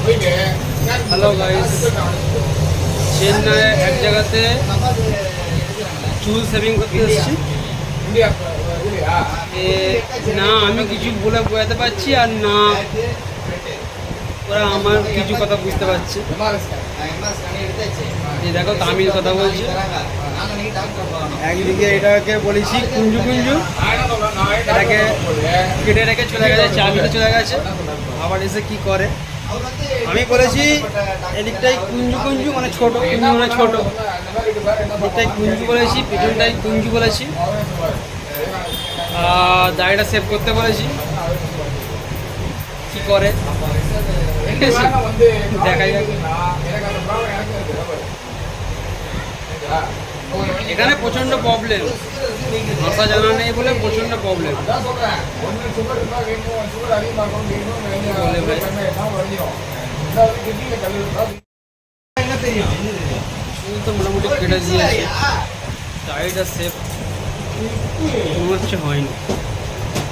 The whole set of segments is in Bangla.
হ্যালো গাইস, চেন্নাই এক জায়গাতে চুল সেভিং করতে এসেছি। না আমি কিছু বলে বোঝাতে পারছি আর না ওরা আমার কিছু কথা বুঝতে পারছে। দেখো তামিল কথা বলছি। একদিকে এটাকে বলেছি কুঞ্জু কুঞ্জু, এটাকে কেটে রেখে চলে গেছে, চাবিতে চলে গেছে। আবার এসে কি করে, আমি বলেছি এদিকটাই কুঞ্জু কুঞ্জু মানে ছোট, কুঞ্জু মানে ছোট, এদিকটাই কুঞ্জু বলেছি, পিছনটাই কুঞ্জু বলেছি। দাড়িটা সেভ করতে বলেছি, কি করে দেখাই যাবে। এখানে প্রচণ্ড প্রবলেম, ভাষা জানা নেই বলে প্রচণ্ড প্রবলেম। তো মোটামুটি কেটে দিয়েছে, টাইটা সেফ মনে হচ্ছে হয়নি,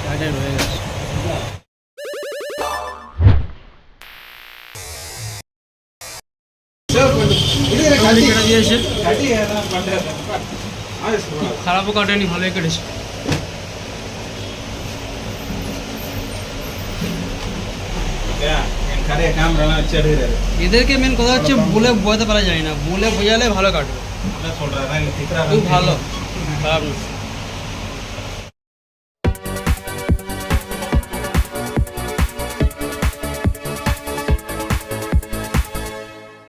টাইটা রয়ে গেছে। কেটে দিয়েছে, খারাপও কাটেনি, ভালোই কেটেছে। এদেরকে মেন কথা হচ্ছে বলে বোঝাতে পারা যায় না, বলে বোঝালে ভালো কাটবে। খুব ভালো, খারাপ না।